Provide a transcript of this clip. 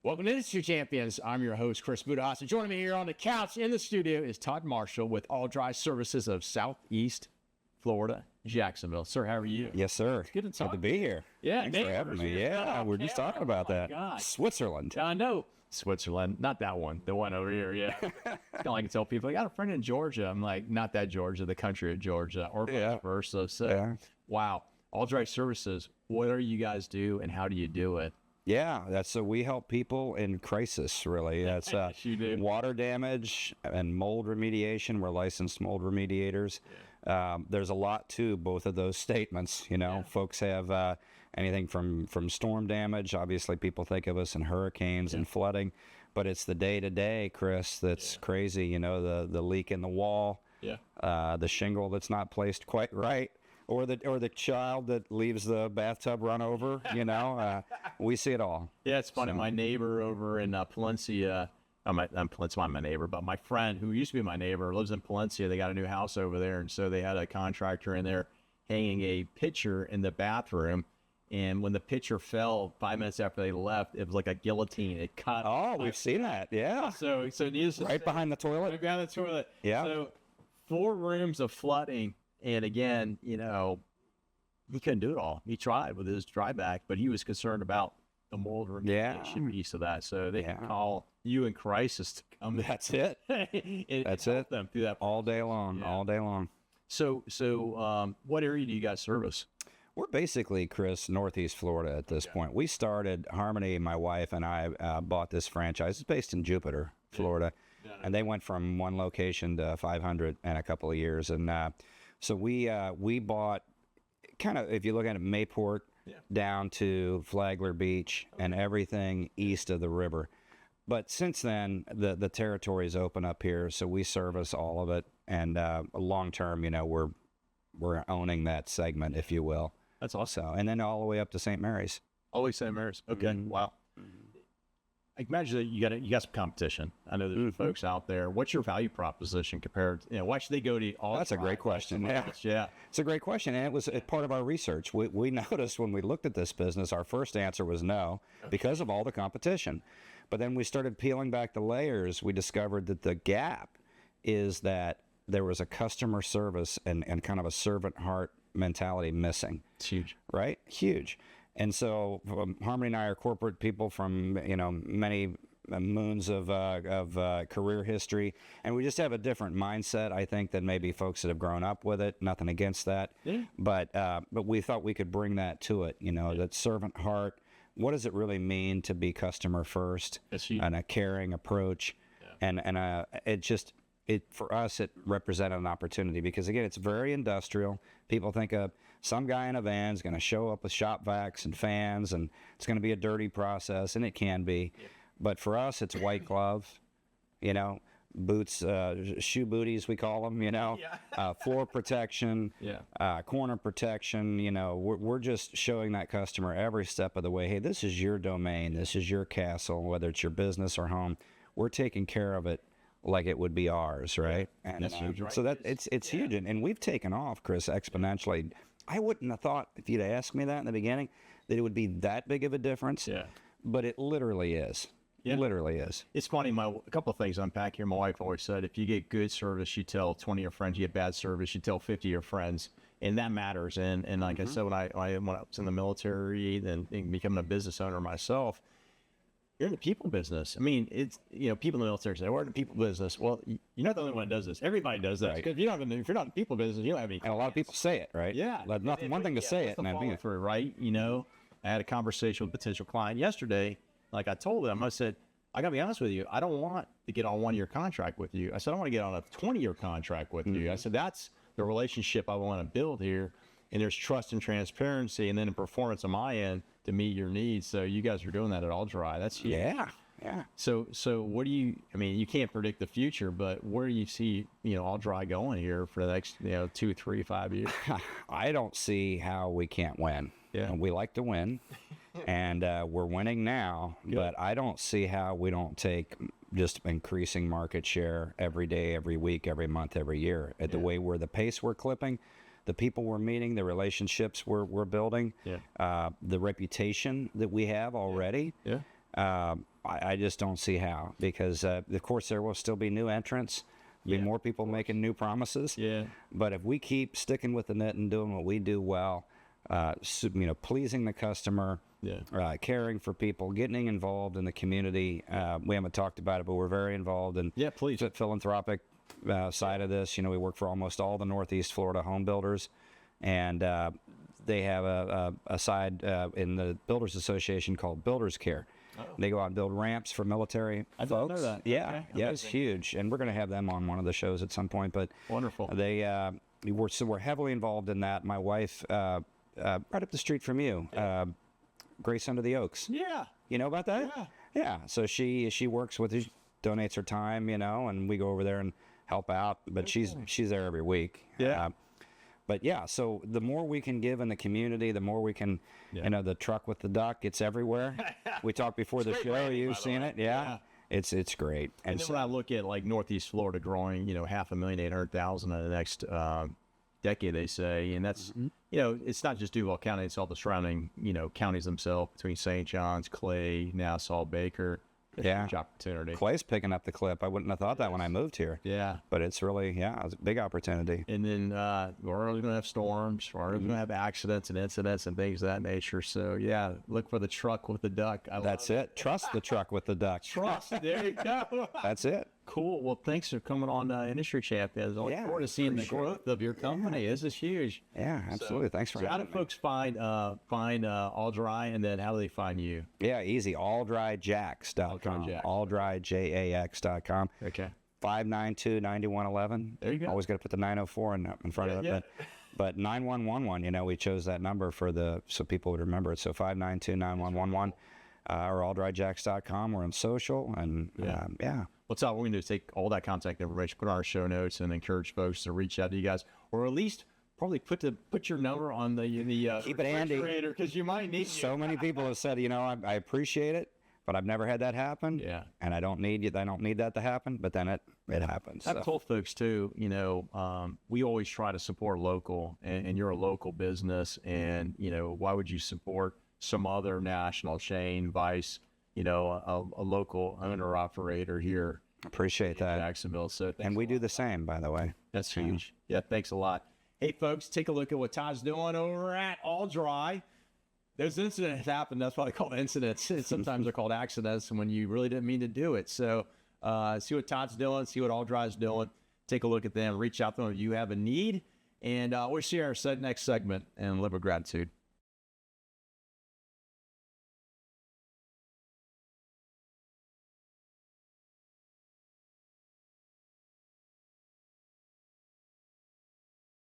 Welcome to Industry Champions. I'm your host, Chris Budihas. And joining me here on the couch in the studio is Todd Marshall with All Dry Services of Southeast Florida, Jacksonville. Sir, how are you? Yes, sir. Good to talk. Good to be here. Yeah, Thanks for having me. Yeah, we're just talking about that. Gosh. Switzerland. I know. Switzerland. Not that one. The one over here, yeah. It's kind of like I tell people, I got a friend in Georgia. I'm like, not that Georgia, the country of Georgia, or vice versa. So, wow. All Dry Services, what do you guys do and how do you do it? Yeah, so we help people in crisis, really. That's water damage and mold remediation. We're licensed mold remediators. There's a lot to both of those statements. You know, folks have anything from storm damage. Obviously, people think of us in hurricanes and flooding, but it's the day-to-day, Chris, that's crazy. You know, the leak in the wall, the shingle that's not placed quite right. Or the child that leaves the bathtub run over, you know, we see it all. Yeah, it's funny. So, my neighbor over in Palencia, Palencia, not my neighbor, but my friend who used to be my neighbor lives in Palencia. They got a new house over there, and so they had a contractor in there hanging a picture in the bathroom. And when the picture fell 5 minutes after they left, it was like a guillotine. It cut. Oh, we've seen that. Yeah. So needless to say, behind the toilet. Right behind the toilet. Yeah. So 4 rooms of flooding. And again, you know, he couldn't do it all. He tried with his dry back, but he was concerned about the mold remediation piece of that. So they can call you in crisis to come. That's it. That's it. Them through that all day long. All day long. So what area do you guys service? We're basically, Chris, Northeast Florida at this point. We started, Harmony, my wife, and I bought this franchise. It's based in Jupiter, Florida. And they went from 1 location to 500 in a couple of years. And so we bought kind of, if you look at it, Mayport down to Flagler Beach and everything east of the river. But since then, the territory is open up here, so we service all of it. And long term, you know, we're owning that segment, if you will. That's awesome. So, and then all the way up to St. Mary's. Always St. Mary's. Okay. Wow. I imagine that you got some competition. I know there's folks out there. What's your value proposition compared? You know, why should they go to all? That's a great question. Yeah, it's a great question, and it was part of our research. We noticed when we looked at this business, our first answer was no, because of all the competition. But then we started peeling back the layers. We discovered that the gap is that there was a customer service and kind of a servant heart mentality missing. It's huge, right? Huge. And so Harmony and I are corporate people from, you know, many moons of career history, and we just have a different mindset, I think, than maybe folks that have grown up with it. Nothing against that, but we thought we could bring that to it. You know, that servant heart. What does it really mean to be customer first and a caring approach? And for us, it represented an opportunity because, again, it's very industrial. People think of some guy in a van is going to show up with shop vacs and fans, and it's going to be a dirty process, and it can be. But for us, it's white glove, you know, boots, shoe booties, we call them, you know, floor protection, corner protection. You know, we're just showing that customer every step of the way, hey, this is your domain, this is your castle, whether it's your business or home. We're taking care of it like it would be ours, right? And that's huge, right? So that it's huge, and we've taken off, Chris, exponentially. I wouldn't have thought, if you'd asked me that in the beginning, that it would be that big of a difference. But it literally is. It literally is. It's funny. A couple of things to unpack here. My wife always said, if you get good service, you tell 20 of your friends. You get bad service, you tell 50 of your friends, and that matters. And like I said, when I was in the military, then becoming a business owner myself, you're in the people business. I mean, it's, you know, people in the military say, we're in the people business. Well, you're not the only one that does this. Everybody does that. Because if you're not in the people business, you don't have any clients. And a lot of people say it, right? Yeah. Like one thing to say it. And follow through, right? You know, I had a conversation with a potential client yesterday. Like I told them, I said, I got to be honest with you. I don't want to get on a 1-year contract with you. I said, I want to get on a 20-year contract with you. I said, that's the relationship I want to build here. And there's trust and transparency, and then a performance on my end to meet your needs. So you guys are doing that at All Dry. That's huge. Yeah. So what do you, I mean, you can't predict the future, but where do you see, you know, All Dry going here for the next, 2, 3, 5 years? I don't see how we can't win. Yeah. We like to win, and we're winning now, but I don't see how we don't take just increasing market share every day, every week, every month, every year at the way the pace we're clipping. The people we're meeting, the relationships we're building, the reputation that we have already. I just don't see how, because of course there will still be new entrants, be more people making new promises. Yeah. But if we keep sticking with the knit and doing what we do well, pleasing the customer, caring for people, getting involved in the community. We haven't talked about it, but we're very involved in please. the philanthropic side of this. We work for almost all the Northeast Florida home builders, and they have a side in the Builders Association called Builders Care. Oh. They go out and build ramps for military folks. I didn't know that. Yeah, Okay. yeah, it's huge, and we're going to have them on one of the shows at some point. But wonderful. We're heavily involved in that. My wife, right up the street from you, Grace Under the Oaks. Yeah. You know about that? Yeah. Yeah. So she works with us, donates her time, and we go over there and help out. But she's there every week. Yeah. But yeah, so the more we can give in the community, the more we can, the truck with the duck, it's everywhere. We talked before the show. You've seen it. Yeah. It's great. And then when I look at like Northeast Florida growing, 500,800,000 in the next decade, they say, and that's, it's not just Duval County, it's all the surrounding, counties themselves between St. John's, Clay, Nassau, Baker. Yeah. Huge opportunity. Clay's picking up the clip. I wouldn't have thought that when I moved here. Yeah. But it's really, it's a big opportunity. And then we're always going to have storms. We're always going to have accidents and incidents and things of that nature. So, yeah, look for the truck with the duck. That's it. Trust the truck with the duck. Trust. There you go. That's it. Cool. Well, thanks for coming on Industry Champions. I look forward to seeing the growth of your company. This is huge. Yeah, absolutely. Thanks for having me. How do folks find All Dry, and then how do they find you? Yeah, easy. AllDryJax.com. AllDryJax.com. Okay. 592-9111. There you go. Always got to put the 904 in front of it. But 9111, we chose that number so people would remember it. So 592-9111 or AllDryJax.com. We're on social, and What's up? What we're going to do is take all that contact information, put on our show notes, and encourage folks to reach out to you guys, or at least probably put your number on the keep it handy, because you might need so many people have said, I appreciate it, but I've never had that happen. Yeah. And I don't need that to happen, but then it happens. I've told folks too, we always try to support local, and you're a local business, and why would you support some other national chain vice a local owner operator here? Appreciate in that. Jacksonville. So and we do the same, by the way. That's huge. Yeah, thanks a lot. Hey folks, take a look at what Todd's doing over at All Dry. Those incidents happen. That's why they call incidents. Sometimes they're called accidents when you really didn't mean to do it. So see what Todd's doing, see what All Dry's doing. Take a look at them, reach out to them if you have a need. And we'll see our next segment and live with gratitude.